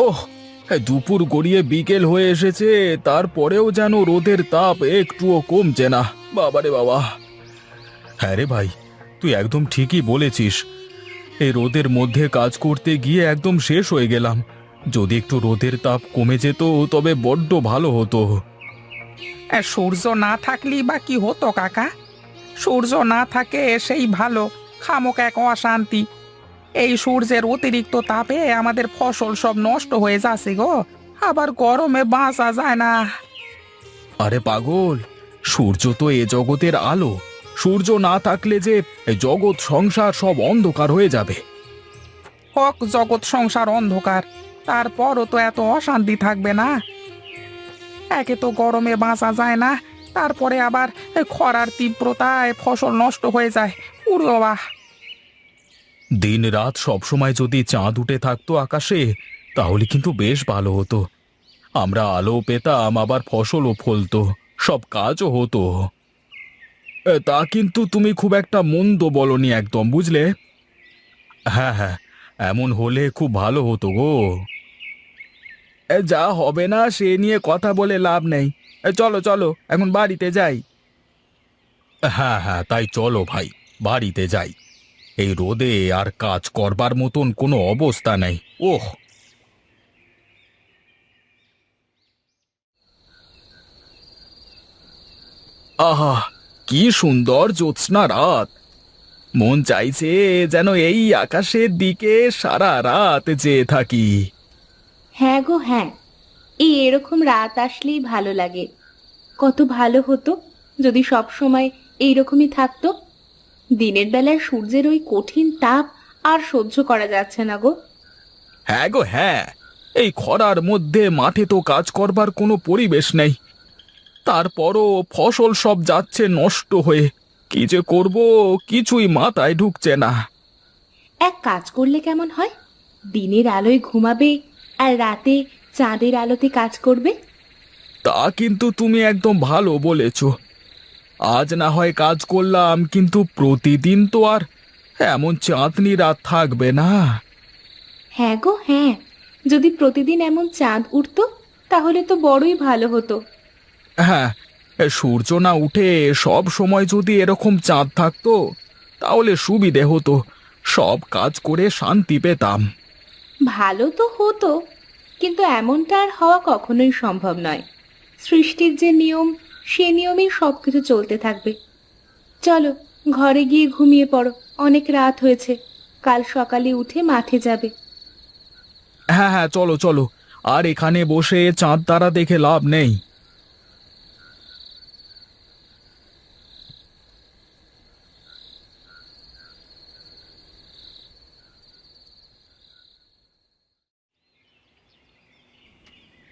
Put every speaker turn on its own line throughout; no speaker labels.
ওহ, দুপুর গড়িয়ে বিকেল হয়ে এসেছে, তারপরেও যেন রোদের তাপ একটুও কমছে না। বাবারে বাবা! হ্যাঁ রে ভাই, তুই একদম ঠিকই বলেছিস। এই রোদের মধ্যে কাজ করতে গিয়ে একদম শেষ হয়ে গেলাম। যদি একটু রোদের তাপ কমে যেত তবে বড্ড ভালো হতো।
সূর্য না থাকলেই বা কি হতো কাকা? সূর্য না থাকে সেই ভালো, খামোকা এক অশান্তি। এই সূর্যের অতিরিক্ত তাপে আমাদের ফসল সব নষ্ট হয়ে যাচ্ছে গো। আবার গরমে বাঁচা যায় না।
আরে পাগল, সূর্য তো এ জগতের আলো। সূর্য না থাকলে যে এই জগৎ সংসার সব অন্ধকার হয়ে যাবে।
হোক জগৎ সংসার অন্ধকার, তারপরও তো এত অশান্তি থাকবে না। একে তো গরমে বাঁচা যায় না, তারপরে আবার খরার তীব্রতায় ফসল নষ্ট হয়ে যায়। উড়ো বাবা!
দিন রাত সবসময় যদি চাঁদ উঠে থাকতো আকাশে, তাহলে কিন্তু বেশ ভালো হতো। আমরা আলো পেতাম, আবার ফসলও ফলতো, সব কাজও হতো। তা কিন্তু তুমি খুব একটা মন্দ বলনি একদম, বুঝলে? হ্যাঁ হ্যাঁ, এমন হলে খুব ভালো হতো গো। যা হবে না সে নিয়ে কথা বলে লাভ নেই। চলো চলো, এখন বাড়িতে যাই। হ্যাঁ হ্যাঁ, তাই চলো ভাই, বাড়িতে যাই। এই রোদে আর কাজ করবার মতন কোনো অবস্থা নেই। ওহ! আহা, কি সুন্দর জ্যোৎস্না রাত! মন চাইছে যেন এই আকাশের দিকে সারা রাত চেয়ে থাকি।
হ্যাঁ গো হ্যাঁ, এই এরকম রাত আসলেই ভালো লাগে। কত ভালো হতো যদি সব সময় এইরকমই থাকতো। দিনের বেলায় সূর্যের ওই কঠিন তাপ আর সহ্য করা যাচ্ছে না গো।
হ্যাঁ গো হ্যাঁ, এই খরার মধ্যে মাঠে তো কাজ করবার কোনো পরিবেশ নেই। তারপরও ফসল সব যাচ্ছে নষ্ট হয়ে। কি যে করব, কিছুই মাথায় ঢুকছে না।
এক কাজ করলে কেমন হয়? দিনের আলোয় ঘুমাবে আর রাতে চাঁদের আলোতে কাজ করবে।
তা কিন্তু তুমি একদম ভালো বলেছ। আজ না হয় কাজ করলাম, কিন্তু প্রতিদিন তো আর এমন চাঁদনি রাত থাকবে না।
হ্যাঁ গো হ্যাঁ, যদি প্রতিদিন এমন চাঁদ উঠতো তাহলে তো বড়ই ভালো হতো।
হ্যাঁ, সূর্য না উঠে সব সময় যদি এরকম চাঁদ থাকতো, তাহলে সুবিধে হতো। সব কাজ করে শান্তি পেতাম।
ভালো তো হতো, কিন্তু এমনটা আর হওয়া কখনোই সম্ভব নয়। সৃষ্টির যে নিয়ম, সে নিয়মেই সবকিছু চলতে থাকবে। চলো, ঘরে গিয়ে ঘুমিয়ে পড়ো, অনেক রাত হয়েছে। কাল সকালে উঠে মাঠে যাবে।
হ্যাঁ হ্যাঁ, চলো চলো। আর এখানে বসে চাঁদ তারা দেখে লাভ নেই।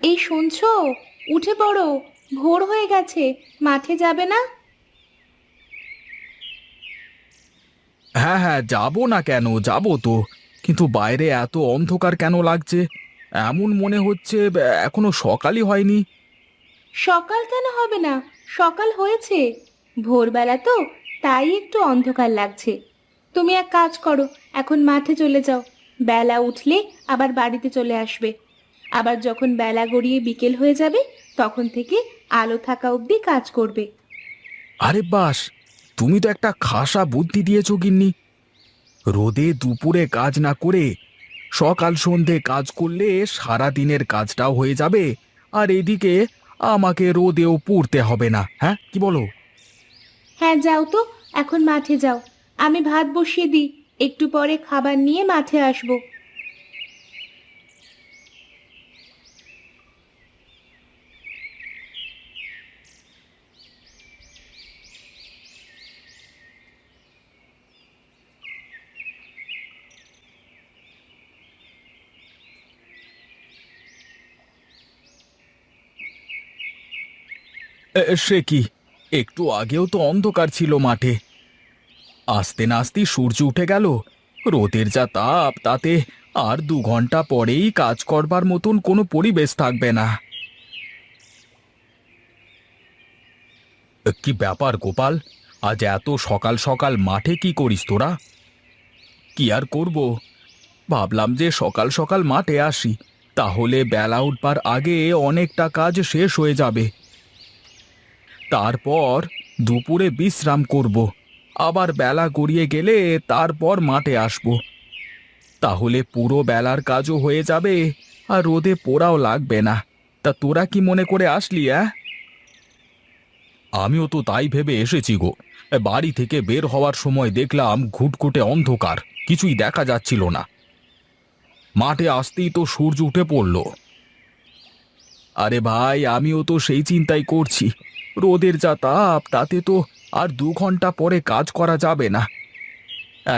এই শুনছো? উঠে পড়ো, ভোর হয়ে গেছে, মাঠে যাবে না?
হ্যাঁ হ্যাঁ, যাবো না কেন, যাবো তো। কিন্তু বাইরে এত অন্ধকার কেন লাগছে? এমন মনে হচ্ছে এখনো সকালই হয়নি।
সকাল কেন হবে না? সকাল হয়েছে। ভোরবেলা তো, তাই একটু অন্ধকার লাগছে। তুমি এক কাজ করো, এখন মাঠে চলে যাও। বেলা উঠলে আবার বাড়িতে চলে আসবে। আবার যখন বেলা গড়িয়ে বিকেল হয়ে যাবে, তখন থেকে আলো থাকা অবধি কাজ করবে।
আরে বাস, তুমি তো একটা খাসা বুদ্ধি দিয়েছো গিন্নি। রোদে দুপুরে কাজ না করে সকাল সন্ধে কাজ করলে সারা দিনের কাজটাও হয়ে যাবে, আর এদিকে আমাকে রোদেও পুড়তে হবে না। হ্যাঁ, কি বলো?
হ্যাঁ যাও তো, এখন মাঠে যাও। আমি ভাত বসিয়ে দিই, একটু পরে খাবার নিয়ে মাঠে আসবো।
সে কি, একটু আগেও তো অন্ধকার ছিল মাঠে। আস্তে না আস্তে সূর্য উঠে গেল। রোদের যা তাপ, তাতে আর 2 ঘন্টা পরেই কাজ করবার মতন কোনো পরিবেশ থাকবে না। কি ব্যাপার গোপাল, আজ এত সকাল সকাল মাঠে কি করিস তোরা? কি আর করব, ভাবলাম যে সকাল সকাল মাঠে আসি। তাহলে বেলা উঠবার আগে অনেকটা কাজ শেষ হয়ে যাবে। তারপর দুপুরে বিশ্রাম করব, আবার বেলা গড়িয়ে গেলে তারপর মাঠে আসব। তাহলে পুরো বেলার কাজও হয়ে যাবে আর রোদে পোড়াও লাগবে না। তা তোরা কি মনে করে আসলি? আমিও তো তাই ভেবে এসেছি গো। বাড়ি থেকে বের হওয়ার সময় দেখলাম ঘুটঘুটে অন্ধকার, কিছুই দেখা যাচ্ছিল না। মাঠে আসতেই তো সূর্য উঠে পড়ল। আরে ভাই, আমিও তো সেই চিন্তাই করছি। রোদের যা তাপ, তাতে তো আর 2 ঘন্টা পরে কাজ করা যাবে না।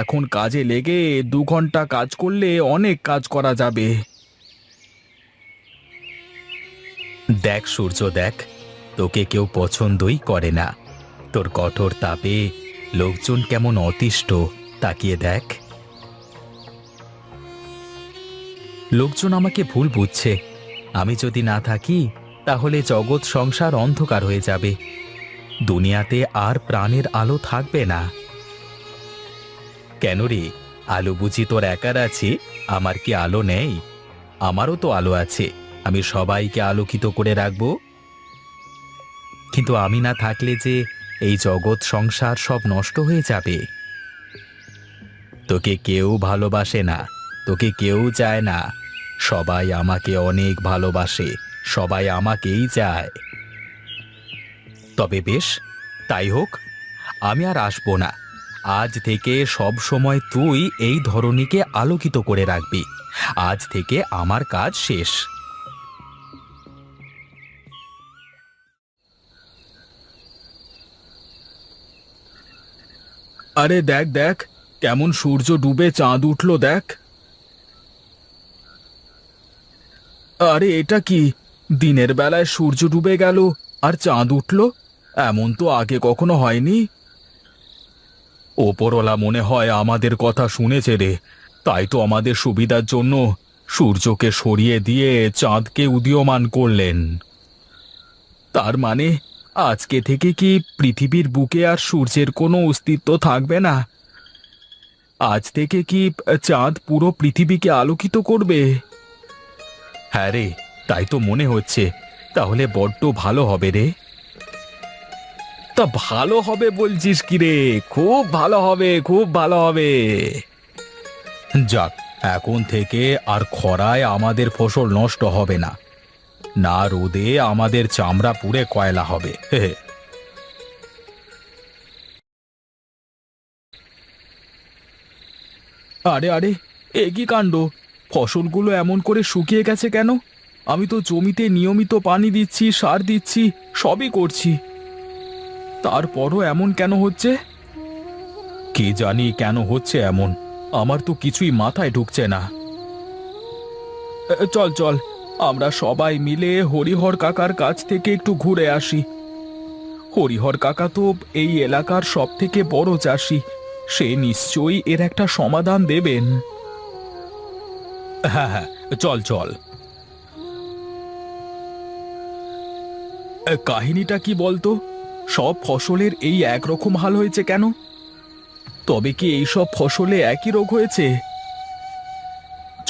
এখন কাজে লেগে 2 ঘন্টা কাজ করলে অনেক কাজ করা যাবে। দেখ সূর্য, দেখ, তোকে কেউ পছন্দই করে না। তোর কঠোর তাপে লোকজন কেমন অতিষ্ঠ, তাকিয়ে দেখ। লোকজন আমাকে ভুল বুঝছে। আমি যদি না থাকি তাহলে জগৎ সংসার অন্ধকার হয়ে যাবে, দুনিয়াতে আর প্রাণের আলো থাকবে না। কেন রে, আলো বুঝি তোর একার আছে? আমার কি আলো নেই? আমারও তো আলো আছে, আমি সবাইকে আলোকিত করে রাখব। কিন্তু আমি না থাকলে যে এই জগৎ সংসার সব নষ্ট হয়ে যাবে। তোকে কেউ ভালোবাসে না, তোকে কেউ চায় না। সবাই আমাকে অনেক ভালোবাসে, সবাই আমাকেই চায়। তবে বেশ, তাই হোক, আমি আর আসবো না। আজ থেকে সব সময় তুই এই ধরনীকে আলোকিত করে রাখবি। আজ থেকে আমার কাজ শেষ। আরে দেখ দেখ, কেমন সূর্য ডুবে চাঁদ উঠল, দেখ। আরে এটা কি? দিনের বেলায় সূর্য ডুবে গেল আর চাঁদ উঠল, এমন তো আগে কখনো হয়নি। ওপরওয়ালা মনে হয় আমাদের কথা শুনেছে রে, তাই তো আমাদের সুবিধার জন্য সূর্যকে সরিয়ে দিয়ে চাঁদকে উদীয়মান করলেন। তার মানে আজকে থেকে কি পৃথিবীর বুকে আর সূর্যের কোনো অস্তিত্ব থাকবে না? আজ থেকে কি চাঁদ পুরো পৃথিবীকে আলোকিত করবে? হ্যাঁ রে, তাই তো মনে হচ্ছে। তাহলে বড্ড ভালো হবে রে। তা ভালো হবে বলছিস কি রে? খুব ভালো হবে, খুব ভালো হবে। যাক, এখন থেকে আর খরায় আমাদের ফসল নষ্ট হবে না, না রোদে আমাদের চামড়া পুড়ে কয়লা হবে। হে হে। আরে আরে, এ কি কাণ্ড! ফসলগুলো এমন করে শুকিয়ে গেছে কেন? আমি তো জমিতে নিয়মিত পানি দিচ্ছি, সার দিচ্ছি, সবই করছি, তারপরও এমন কেন হচ্ছে? কে জানি কেন হচ্ছে এমন, আমার তো কিছুই মাথায় ঢুকছে না। চল চল, আমরা সবাই মিলে হরিহর কাকার কাছ থেকে একটু ঘুরে আসি। হরিহর কাকা তো এই এলাকার সব থেকে বড় চাষি, সে নিশ্চয়ই এর একটা সমাধান দেবেন। হ্যাঁ হ্যাঁ, চল চল। কাহিনীটা কি বলতো? সব ফসলের এই একরকম হাল হয়েছে কেন? তবে কি এই সব ফসলে একই রোগ হয়েছে?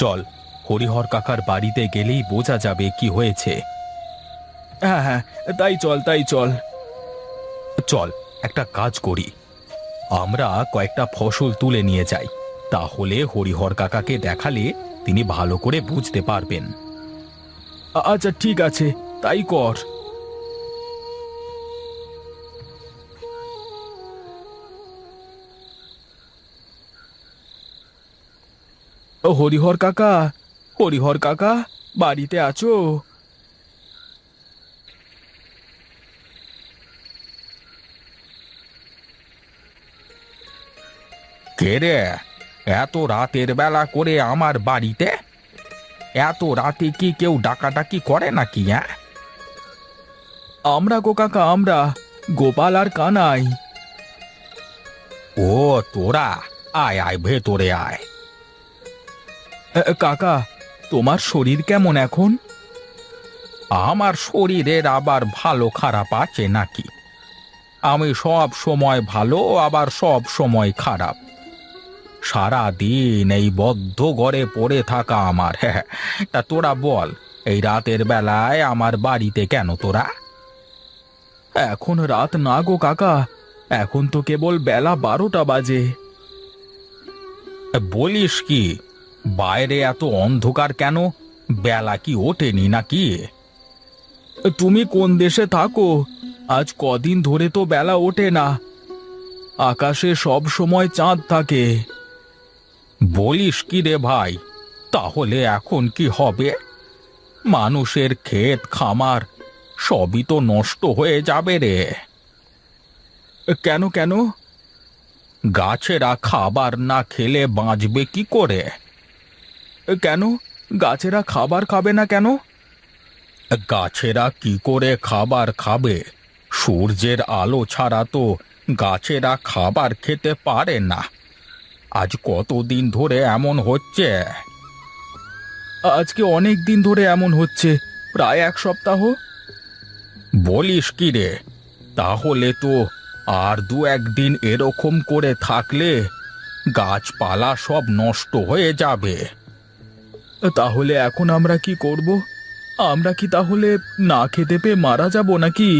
চল, হরিহর কাকার বাড়িতে গেলেই বোঝা যাবে কি হয়েছে। হ্যাঁ হ্যাঁ, তাই চল তাই চল। চল, একটা কাজ করি, আমরা কয়েকটা ফসল তুলে নিয়ে যাই, তাহলে হরিহর কাকাকে দেখালে তিনি ভালো করে বুঝতে পারবেন। আচ্ছা ঠিক আছে, তাই কর। হরিহর কাকা, হরিহর কাকা, বাড়িতে আছো? কে রে, এত রাতের বেলা করে আমার বাড়িতে? এত রাতে কি কেউ ডাকাডাকি করে নাকি? আমরা গো কাকা, আমরা গোপাল আর কানাই। ও তোরা, আয় আয়, ভেতরে আয়। কাকা, তোমার শরীর কেমন এখন? আমার শরীরের আবার ভালো খারাপ আছে নাকি? আমি সব সময় ভালো, আবার সব সময় খারাপ। সারা দিন এই বদ্ধ ঘরে পড়ে থাকা আমার। হ্যাঁ, তা তোরা বল, এই রাতের বেলায় আমার বাড়িতে কেন তোরা? এখন রাত না গো কাকা, এখন তো কেবল বেলা 12টা বাজে। বলিস কি? বাইরে এত অন্ধকার কেন? বেলা কি ওঠেনি নাকি? তুমি কোন দেশে থাকো? আজ কদিন ধরে তো বেলা ওঠে না, আকাশে সব সময় চাঁদ থাকে। বলিস কি রে ভাই? তাহলে এখন কি হবে? মানুষের ক্ষেত খামার সবই তো নষ্ট হয়ে যাবে রে। কেন কেন? গাছেরা খাবার না খেলে বাঁচবে কি করে? কেন গাছেরা খাবার খাবে না কেন? গাছেরা কি করে খাবার খাবে? সূর্যের আলো ছাড়া তো গাছেরা খাবার খেতে পারে না। আজ কতদিন ধরে এমন হচ্ছে? আজকে অনেক দিন ধরে এমন হচ্ছে, প্রায় 1 সপ্তাহ। বলিস কি রে? তাহলে তো আর 2-1 দিন এরকম করে থাকলে গাছপালা সব নষ্ট হয়ে যাবে। তাহলে এখন আমরা কি করব? আমরা কি তাহলে না খেতে পেয়ে মারা যাব নাকি?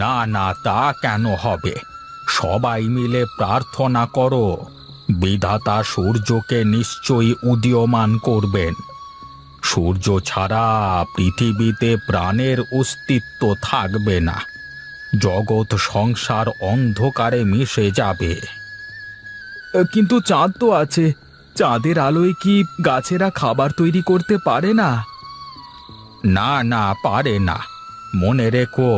না না, তা কেন হবে? সবাই মিলে প্রার্থনা করো, বিধাতা সূর্যকে নিশ্চয়ই উদীয়মান করবেন। সূর্য ছাড়া পৃথিবীতে প্রাণের অস্তিত্ব থাকবে না, জগৎ সংসার অন্ধকারে মিশে যাবে। কিন্তু চাঁদ তো আছে, চাঁদের আলোয় কি গাছেরা খাবার তৈরি করতে পারে না? না না, পারে না। মনে রেখো,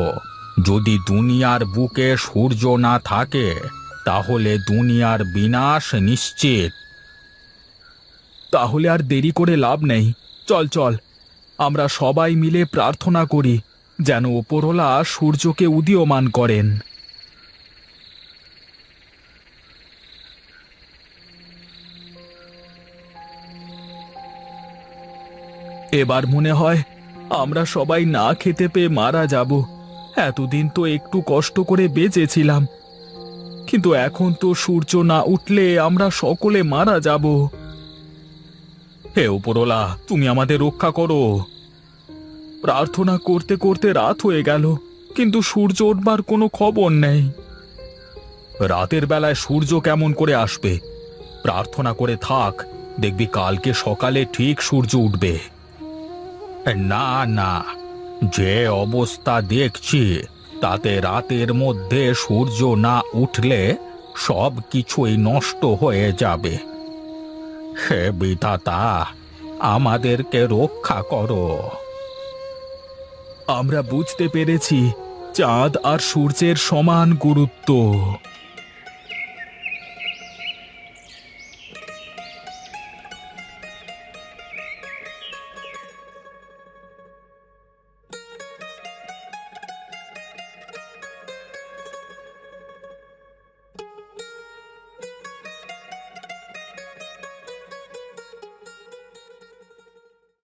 যদি দুনিয়ার বুকে সূর্য না থাকে তাহলে দুনিয়ার বিনাশ নিশ্চিত। তাহলে আর দেরি করে লাভ নেই, চল চল, আমরা সবাই মিলে প্রার্থনা করি যেন ওপরওয়ালা সূর্যকে উদীয়মান করেন। এবার মনে হয় আমরা সবাই না খেতে পেয়ে মারা যাব। এতদিন তো একটু কষ্ট করে বেঁচেছিলাম, কিন্তু এখন তো সূর্য না উঠলে আমরা সকলে মারা যাব। হে উপরওয়ালা, তুমি আমাদের রক্ষা করো। প্রার্থনা করতে করতে রাত হয়ে গেল, কিন্তু সূর্য উঠবার কোনো খবর নেই। রাতের বেলায় সূর্য কেমন করে আসবে? প্রার্থনা করে থাক, দেখবি কালকে সকালে ঠিক সূর্য উঠবে। না না, যে অবস্থা দেখছি তাতে রাতের মধ্যে সূর্য না উঠলে সব কিছুই নষ্ট হয়ে যাবে। হে বিধাতা, আমাদেরকে রক্ষা করো। আমরা বুঝতে পেরেছি চাঁদ আর সূর্যের সমান গুরুত্ব।